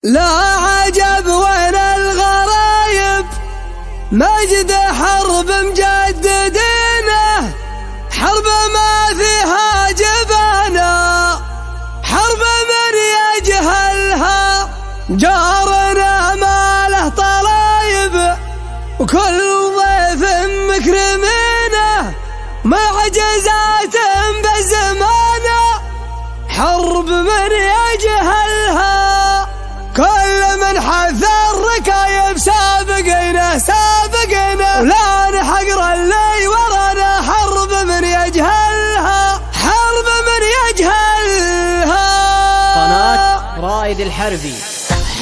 لا عجب وين الغرايب مجد حرب مجددينه، حرب ما فيها جبانا، حرب من يجهلها جارنا ما له طلايب، وكل ضيف مكرمينه معجزات بالزمانه، حرب من يجهلها كل من حث الركايب سابقينه سابقينه، ولا نحقر اللي ورانا حرب من يجهلها، حرب من يجهلها. قناة رائد الحربي.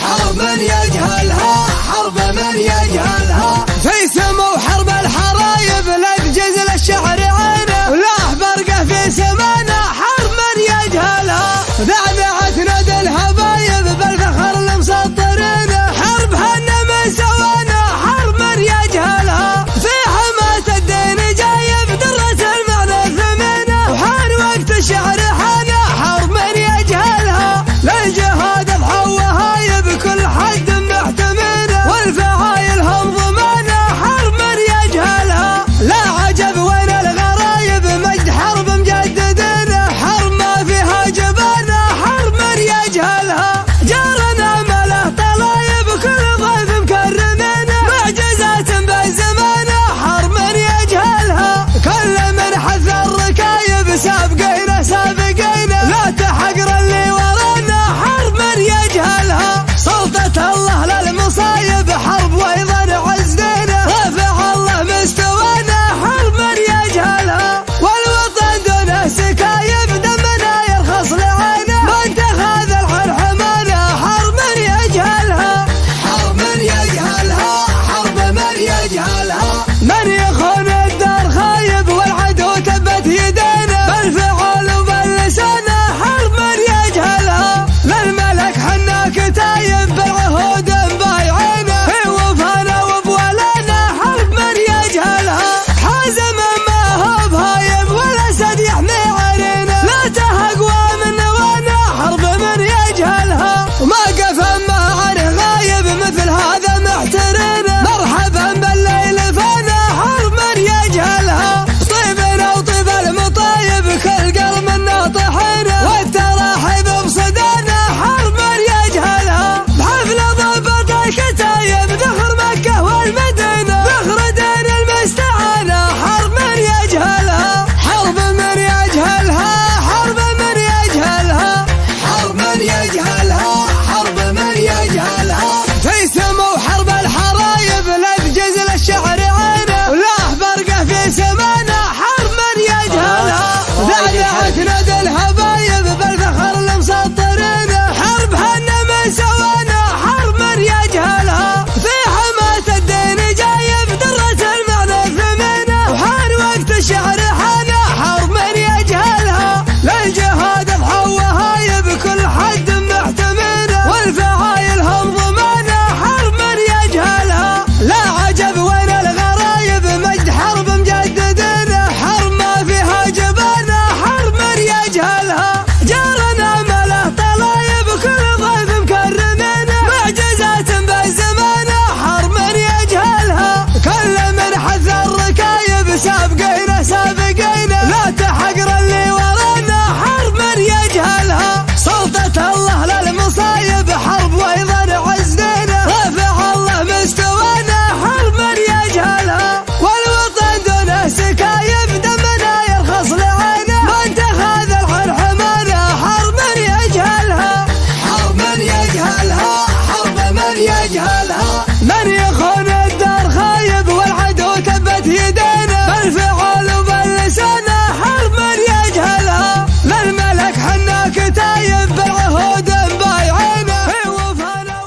حرب من يجهلها، حرب من يجهلها، في سمو حرب الحرايب لتجز للشعر عينه، ولا برقه في سمانه حرب من يجهلها، ذعذعت ندى الهبايب بالفخر المسطرينه، حرب هنا من سوانا حرب من يجهلها، في حماة الدين جايب درة المعنى الثمينه، وحان وقت الشعر حانا حرب من يجهلها، للجهاد ضحوا هايب كل حد محتمينه، والفعايل هم ضمانه حرب من يجهلها، لا عجب وين الغرايب مجد حرب مجددينه، حرب ما فيها جبانه حرب من يجهلها، جارنا ما له طلايب كل ضيف مكرمينه معجزات بالزمانه حرب من يجهلها، كل من حث الركايب سابقينه سابقينه، لا تحقر اللي ورانا حرب من يجهلها، سلطة الله للمصايب حرب وايضا عز دينه، رفع الله مستوانا حرب من يجهلها، والوطن دونه سكايب دمنا يرخص لعينه، ما اتخذ الحر حمانه حرب من يجهلها، حرب من يجهلها، حرب من يجهلها، من يخون الدار خايب والعدو تبت يدينه، بالفعل وباللسانه حرب من يجهلها، للملك حنا كتايب بالعهود مبايعينه، في وفانا وبولانا حرب من يجهلها، حازم ما هو بهايب والاسد يحمي عينينا، لا تهقوى من نوانا حرب من يجهلها، وما قفا ما عنه غايب مثل هذا محترينه، مرحبا بالليل فانا حرب من يجهلها، طيبنا وطيب المطايب كل قلب منا طحينه، والتراحيب بصدانا حرب من يجهلها، بحفله ضبط الكتايب ذخر مكه والمدينه، ذخر دين المستعانه حرب من يجهلها، حرب من يجهلها، حرب من يجهلها، حرب من يجهلها، حرب من يجهلها، في سمو حرب الحرايب لتجز للشعر عينه، ولا برقه في سمانه حرب من يجهلها، ذعذعت ندى الهبايب بالفخر المسطرينه، حرب هنا من سوانا حرب من يجهلها، في حماة الدين جايب درة المعنى الثمينه، وحان وقت الشعر حانا حرب من يجهلها، للجهاد ضحوا هايب كل حد محتمينه، والفعايل هم ضمانه حرب من يجهلها، لا عجب وين الغرايب مجد حرب مجددينه، حرب ما فيها جبانه حرب من يجهلها، جارنا ما له طلايب كل ضيف مكرمينه معجزات بالزمانه حرب من يجهلها، كل من حث الركايب سابقينه سابقينه، لا تحقر اللي ورانا حرب من يجهلها، سلطة الله للمصايب حرب وايضا عز دينه، رفع الله مستوانا حرب من يجهلها، والوطن دونه سكايب دمنا يرخص لعينه، ما اتخذ الحر حمانه حرب من يجهلها، حرب من يجهلها، حرب من يجهلها، من يخون الدار خايب والعدو تبت يدينه، بالفعل وباللسانه حرب من يجهلها، للملك حنا كتايب بالعهود مبايعينه، في وفانا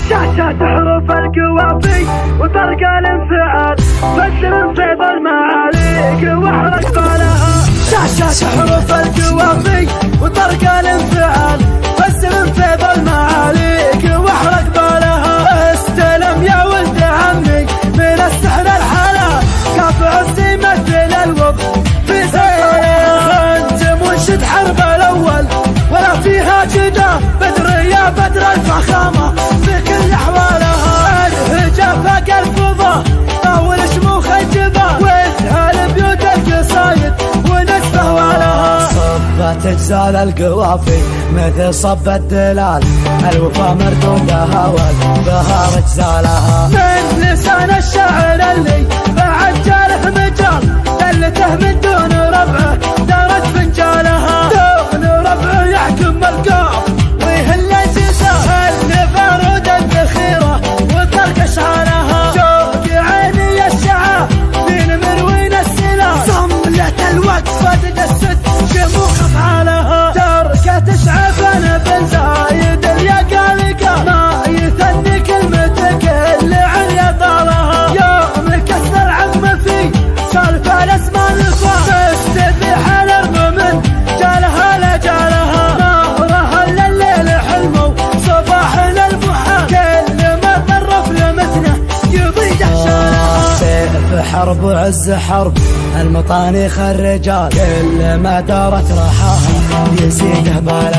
شاشات حروف الكوافي وطرق الانفعال، فسر فيض المعاليك واحرق بالها، شاشات حروف الكوافي وطرق الانفعال، فسر فيض المعاليك واحرق بالها، استلم يا ولد عمي من السحر الحلال، كافع الزي مثل الوضع في سحر، انت منشد حرب الاول ولا فيها كذا بدري فخامة في كل أحوالها. الهجا فاق الفضا أول شموخ الجبال وجهها البيوت القصايد ونسبة ولها. صبت أجزال القوافي مثل صب الدلال الوفا مردودها والبهار أجزالها. من لسان الشاعر اللي بعد جاله مجال دلته من دون ربعه دارت فنجالها. دون ربعه يحكم القاف ويهل الجزاء اللي بارود الذخيرة وترك اشعارها. شوق عيني الشعاع دين مروين السلاح صملة الوقفة تجسد شموخ افعالها. تركة تشعف انا بن زايد اليقالقة ما يثني كلمتك اللي عليا طالها. يوم كسر عظم في سالف الاسمان الفا مستبيح الارض من جالها لجالها. نهرها لليل حلمه صباح للبحر كل ما طرف لمتنه يضي جحشانها. سيف حرب وعز حرب المطانيخ الرجال كل ما دارت راحاها يزيد بالا.